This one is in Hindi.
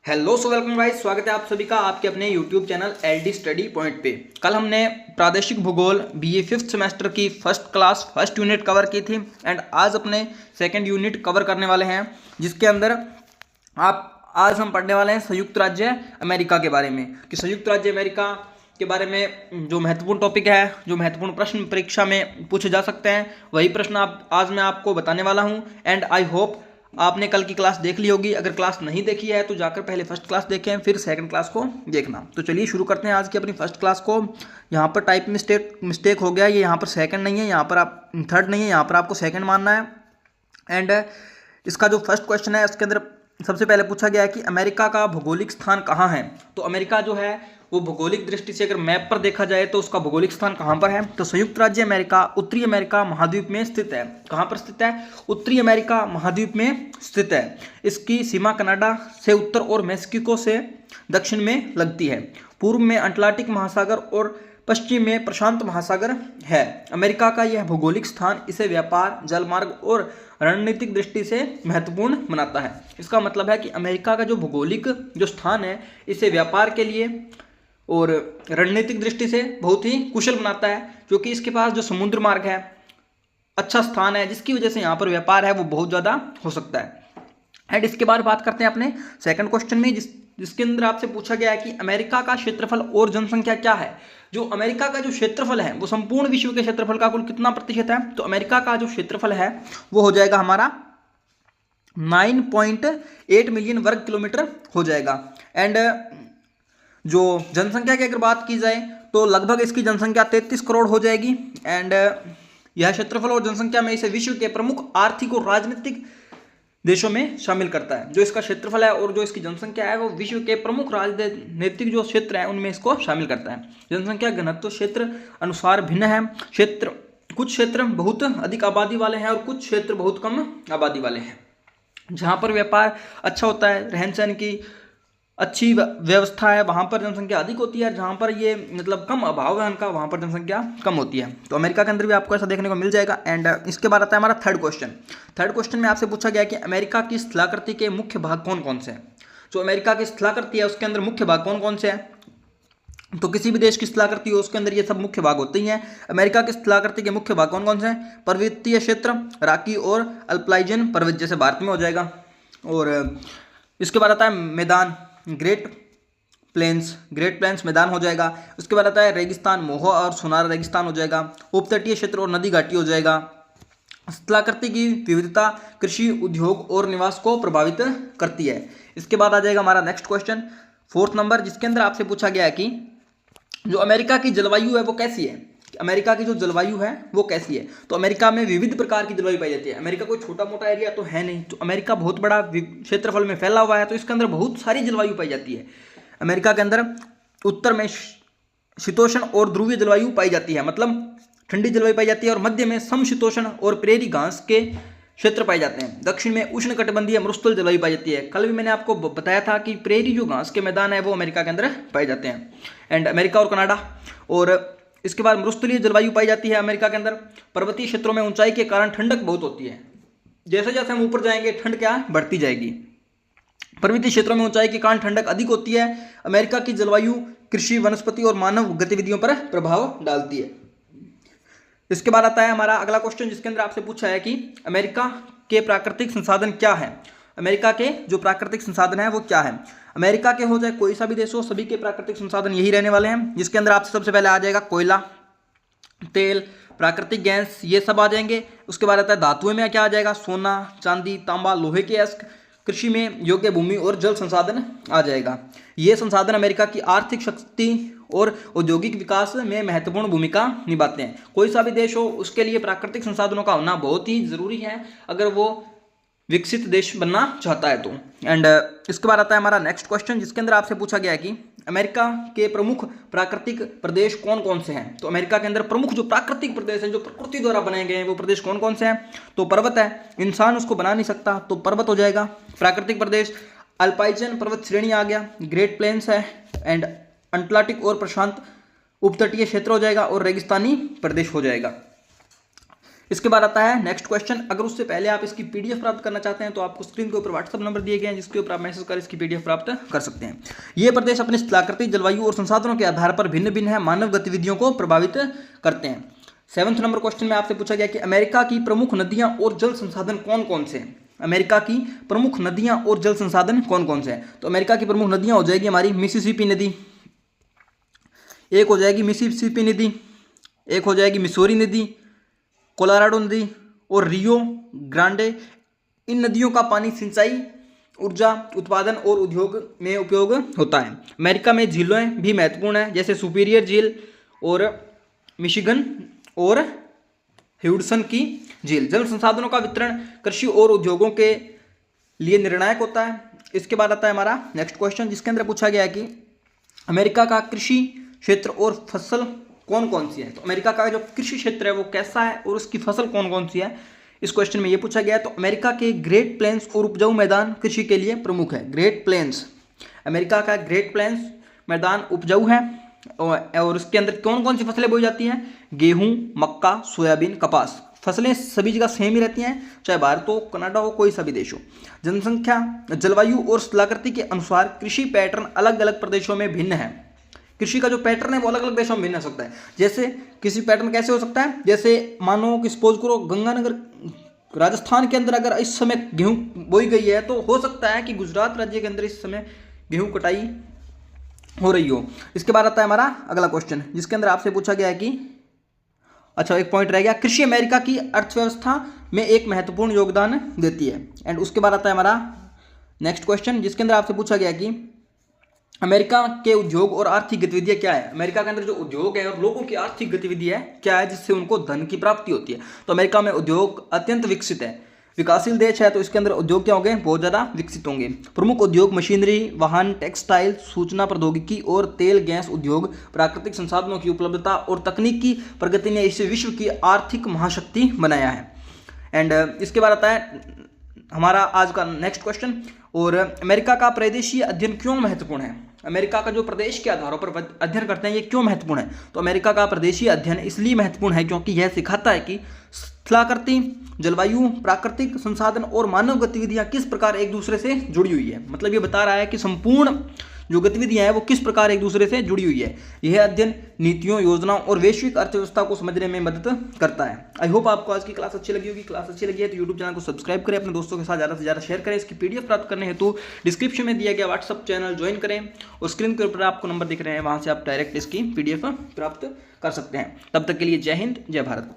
हेलो सो वेलकम गाइस, स्वागत है आप सभी का आपके अपने YouTube channel LD study point पे। कल हमने प्रादेशिक भूगोल बीए फिफ्थ सेमेस्टर की first class first unit cover की थी एंड आज अपने सेकंड यूनिट कवर करने वाले हैं, जिसके अंदर आज हम पढ़ने वाले हैं संयुक्त राज्य अमेरिका के बारे में कि संयुक्त राज्य अमेरिका के बारे में जो महत्वपूर्ण टॉपिक है, जो महत्वपूर्ण प्रश्न परीक्षा में पूछे जा सकते हैं, वही प्रश्न आज मैं आपको बताने वाला हूँ। एंड आई होप आपने कल की क्लास देख ली होगी। अगर क्लास नहीं देखी है तो जाकर पहले फर्स्ट क्लास देखें, फिर सेकंड क्लास को देखना। तो चलिए शुरू करते हैं आज की अपनी फर्स्ट क्लास को। यहाँ पर टाइप मिस्टेक हो गया, ये यहाँ पर सेकंड नहीं है, यहाँ पर आप थर्ड नहीं है, यहाँ पर आपको सेकंड मानना है। एंड इसका जो फर्स्ट क्वेश्चन है उसके अंदर सबसे पहले पूछा गया है कि अमेरिका का भौगोलिक स्थान कहाँ है। तो अमेरिका जो है वो भौगोलिक दृष्टि से अगर मैप पर देखा जाए तो उसका भौगोलिक स्थान कहाँ पर है, तो संयुक्त राज्य अमेरिका उत्तरी अमेरिका महाद्वीप में स्थित है। कहाँ पर स्थित है? उत्तरी अमेरिका महाद्वीप में स्थित है। इसकी सीमा कनाडा से उत्तर और मेक्सिको से दक्षिण में लगती है। पूर्व में अटलांटिक महासागर और पश्चिम में प्रशांत महासागर है। अमेरिका का यह भौगोलिक स्थान इसे व्यापार, जलमार्ग और रणनीतिक दृष्टि से महत्वपूर्ण बनाता है। इसका मतलब है कि अमेरिका का जो भौगोलिक जो स्थान है इसे व्यापार के लिए और रणनीतिक दृष्टि से बहुत ही कुशल बनाता है, क्योंकि इसके पास जो समुद्र मार्ग है अच्छा स्थान है, जिसकी वजह से यहाँ पर व्यापार है वो बहुत ज़्यादा हो सकता है। एंड इसके बाद बात करते हैं अपने सेकंड क्वेश्चन में, जिसके अंदर आपसे पूछा गया है कि अमेरिका का क्षेत्रफल और जनसंख्या क्या है। जो अमेरिका का जो क्षेत्रफल है वो संपूर्ण विश्व के क्षेत्रफल का कुल कितना प्रतिशत है, तो अमेरिका का जो क्षेत्रफल है वो हो जाएगा हमारा 9.8 मिलियन वर्ग किलोमीटर हो जाएगा। एंड जो जनसंख्या की अगर बात की जाए तो लगभग इसकी जनसंख्या 33 करोड़ हो जाएगी। एंड यह क्षेत्रफल और जनसंख्या में इसे विश्व के प्रमुख आर्थिक और राजनीतिक देशों में शामिल करता है। जो इसका क्षेत्रफल है और जो इसकी जनसंख्या है वो विश्व के प्रमुख राजनीतिक जो क्षेत्र है उनमें इसको शामिल करता है। जनसंख्या घनत्व क्षेत्र अनुसार भिन्न है। कुछ क्षेत्र बहुत अधिक आबादी वाले हैं और कुछ क्षेत्र बहुत कम आबादी वाले हैं। जहाँ पर व्यापार अच्छा होता है, रहन सहन की अच्छी व्यवस्था है, वहाँ पर जनसंख्या अधिक होती है। जहाँ पर ये मतलब कम अभाव है उनका, वहाँ पर जनसंख्या कम होती है। तो अमेरिका के अंदर भी आपको ऐसा देखने को मिल जाएगा। एंड इसके बाद आता है हमारा थर्ड क्वेश्चन। थर्ड क्वेश्चन में आपसे पूछा गया कि अमेरिका की स्थलाकृति के मुख्य भाग कौन कौन से हैं। जो अमेरिका की स्थलाकृति है उसके अंदर मुख्य भाग कौन कौन से हैं, तो किसी भी देश की स्थलाकृति हो उसके अंदर ये सब मुख्य भाग होते ही हैं। अमेरिका की स्थलाकृति के मुख्य भाग कौन कौन से हैं? पर्वतीय क्षेत्र, राकी और अल्पाइजन पर्वत, जैसे भारत में हो जाएगा। और इसके बाद आता है मैदान, ग्रेट प्लेन्स मैदान हो जाएगा। उसके बाद आता है रेगिस्तान, मोह और सुनार रेगिस्तान हो जाएगा। उपतटीय क्षेत्र और नदी घाटी हो जाएगा। स्थलाकृति की विविधता कृषि, उद्योग और निवास को प्रभावित करती है। इसके बाद आ जाएगा हमारा नेक्स्ट क्वेश्चन, फोर्थ नंबर, जिसके अंदर आपसे पूछा गया है कि जो अमेरिका की जलवायु है वो कैसी है। अमेरिका की जो जलवायु है वो कैसी है, तो अमेरिका में विविध प्रकार की जलवायु पाई जाती है। अमेरिका कोई छोटा मोटा एरिया तो है नहीं, तो अमेरिका बहुत बड़ा क्षेत्रफल में फैला हुआ है, तो इसके अंदर बहुत सारी जलवायु पाई जाती है। अमेरिका के अंदर उत्तर में शीतोष्ण और ध्रुवीय जलवायु पाई जाती है, मतलब ठंडी जलवायु पाई जाती है, और मध्य में समशीतोष्ण और प्रेरी घास के क्षेत्र पाए जाते हैं। दक्षिण में उष्णकटिबंधीय मरुस्थल जलवायु पाई जाती है। कल भी मैंने आपको बताया था कि प्रेरी जो घास के मैदान है वो अमेरिका के अंदर पाए जाते हैं। एंड अमेरिका और कनाडा, और इसके बाद मरुस्थलीय जलवायु पाई जाती है अमेरिका के अंदर। पर्वतीय क्षेत्रों में ऊंचाई के कारण ठंडक बहुत होती है। जैसे जैसे हम ऊपर जाएंगे ठंड क्या बढ़ती जाएगी। पर्वतीय क्षेत्रों में ऊंचाई के कारण ठंडक अधिक होती है। अमेरिका की जलवायु कृषि, वनस्पति और मानव गतिविधियों पर प्रभाव डालती है। इसके बाद आता है हमारा अगला क्वेश्चन, जिसके अंदर आपसे पूछा है कि अमेरिका के प्राकृतिक संसाधन क्या है। अमेरिका के जो प्राकृतिक संसाधन है वो क्या है। अमेरिका के हो चाहे कोई सा भी देश हो, सभी के प्राकृतिक संसाधन यही रहने वाले हैं, जिसके अंदर आपसे सबसे पहले आ जाएगा कोयला, तेल, प्राकृतिक गैस, ये सब आ जाएंगे। उसके बाद आता है धातुओं में क्या आ जाएगा, सोना, चांदी, तांबा, लोहे के अयस्क। कृषि में योग्य भूमि और जल संसाधन आ जाएगा। ये संसाधन अमेरिका की आर्थिक शक्ति और औद्योगिक विकास में महत्वपूर्ण भूमिका निभाते हैं। कोई सा भी देश हो उसके लिए प्राकृतिक संसाधनों का होना बहुत ही जरूरी है अगर वो विकसित देश बनना चाहता है तो। एंड इसके बाद आता है हमारा नेक्स्ट क्वेश्चन, जिसके अंदर आपसे पूछा गया है कि अमेरिका के प्रमुख प्राकृतिक प्रदेश कौन कौन से हैं। तो अमेरिका के अंदर प्रमुख जो प्राकृतिक प्रदेश हैं, जो प्रकृति द्वारा बनाए गए हैं, वो प्रदेश कौन कौन से हैं। तो पर्वत है, इंसान उसको बना नहीं सकता, तो पर्वत हो जाएगा प्राकृतिक प्रदेश। अल्पाइजन पर्वत श्रेणी आ गया, ग्रेट प्लेन्स है, एंड अटलांटिक और प्रशांत उपतटीय क्षेत्र हो जाएगा, और रेगिस्तानी प्रदेश हो जाएगा। इसके बाद आता है नेक्स्ट क्वेश्चन। अगर उससे पहले आप इसकी पीडीएफ प्राप्त करना चाहते हैं तो आपको स्क्रीन के ऊपर व्हाट्सअप नंबर दिए गए हैं, जिसके ऊपर आप मैसेज कर इसकी पीडीएफ प्राप्त कर सकते हैं। ये प्रदेश अपने स्थलाकृति, जलवायु और संसाधनों के आधार पर भिन्न भिन्न है, मानव गतिविधियों को प्रभावित करते हैं। 7th नंबर क्वेश्चन में आपसे पूछा गया कि अमेरिका की प्रमुख नदियां और जल संसाधन कौन कौन से हैं। अमेरिका की प्रमुख नदियां और जल संसाधन कौन कौन से हैं। तो अमेरिका की प्रमुख नदियां हो जाएगी हमारी मिसिसिपी नदी, एक हो जाएगी मिसिसिपी नदी, एक हो जाएगी मिसौरी नदी, कोलोराडो नदी और रियो ग्रांडे। इन नदियों का पानी सिंचाई, ऊर्जा उत्पादन और उद्योग में उपयोग होता है। अमेरिका में झीलें भी महत्वपूर्ण हैं, जैसे सुपीरियर झील और मिशिगन और ह्यूडसन की झील। जल संसाधनों का वितरण कृषि और उद्योगों के लिए निर्णायक होता है। इसके बाद आता है हमारा नेक्स्ट क्वेश्चन, जिसके अंदर पूछा गया है कि अमेरिका का कृषि क्षेत्र और फसल कौन कौन सी है। तो अमेरिका का जो कृषि क्षेत्र है वो कैसा है और उसकी फसल कौन कौन सी है, इस क्वेश्चन में ये पूछा गया है। तो अमेरिका के ग्रेट प्लेन्स और उपजाऊ मैदान कृषि के लिए प्रमुख है। ग्रेट प्लेन्स, अमेरिका का ग्रेट प्लेन्स मैदान उपजाऊ है और उसके अंदर कौन कौन सी फसलें बोई जाती हैं, गेहूं, मक्का, सोयाबीन, कपास। फसलें सभी जगह सेम ही रहती हैं, चाहे भारत हो, कनाडा हो, कोई सा भी देश हो। जनसंख्या, जलवायु और स्थलाकृति के अनुसार कृषि पैटर्न अलग अलग प्रदेशों में भिन्न है। कृषि का जो पैटर्न है वो अलग अलग देशों में भिन्न हो सकता है। जैसे किसी पैटर्न कैसे हो सकता है, जैसे मानो कि सपोज करो गंगानगर राजस्थान के अंदर अगर इस समय गेहूं बोई गई है तो हो सकता है कि गुजरात राज्य के अंदर इस समय गेहूं कटाई हो रही हो। इसके बाद आता है हमारा अगला क्वेश्चन, जिसके अंदर आपसे पूछा गया है कि अच्छा एक पॉइंट रह गया, कृषि अमेरिका की अर्थव्यवस्था में एक महत्वपूर्ण योगदान देती है। एंड उसके बाद आता है हमारा नेक्स्ट क्वेश्चन, जिसके अंदर आपसे पूछा गया कि अमेरिका के उद्योग और आर्थिक गतिविधियां क्या है। अमेरिका के अंदर जो उद्योग है और लोगों की आर्थिक गतिविधि है क्या है, जिससे उनको धन की प्राप्ति होती है। तो अमेरिका में उद्योग अत्यंत विकसित है, विकासशील देश है, तो इसके अंदर उद्योग क्या होंगे, बहुत ज़्यादा विकसित होंगे। प्रमुख उद्योग मशीनरी, वाहन, टेक्सटाइल, सूचना प्रौद्योगिकी और तेल गैस उद्योग। प्राकृतिक संसाधनों की उपलब्धता और तकनीकी प्रगति ने इसे विश्व की आर्थिक महाशक्ति बनाया है। एंड इसके बाद आता है हमारा आज का नेक्स्ट क्वेश्चन, और अमेरिका का प्रादेशिक अध्ययन क्यों महत्वपूर्ण है। अमेरिका का जो प्रदेश के आधारों पर अध्ययन करते हैं ये क्यों महत्वपूर्ण है। तो अमेरिका का प्रदेशीय अध्ययन इसलिए महत्वपूर्ण है क्योंकि यह सिखाता है कि स्थलाकृति, जलवायु, प्राकृतिक संसाधन और मानव गतिविधियां किस प्रकार एक दूसरे से जुड़ी हुई है। मतलब ये बता रहा है कि संपूर्ण जो गतिविधियां हैं वो किस प्रकार एक दूसरे से जुड़ी हुई है। यह अध्ययन नीतियों, योजनाओं और वैश्विक अर्थव्यवस्था को समझने में मदद करता है। आई होप आपको आज की क्लास अच्छी लगी होगी। क्लास अच्छी लगी है तो यूट्यूब चैनल को सब्सक्राइब करें, अपने दोस्तों के साथ ज़्यादा से ज़्यादा शेयर करें। इसकी पीडीएफ प्राप्त करने हेतु डिस्क्रिप्शन में दिया गया व्हाट्सअप चैनल ज्वाइन करें और स्क्रीन के ऊपर आपको नंबर दिख रहे हैं, वहाँ से आप डायरेक्ट इसकी पीडीएफ प्राप्त कर सकते हैं। तब तक के लिए जय हिंद, जय भारत।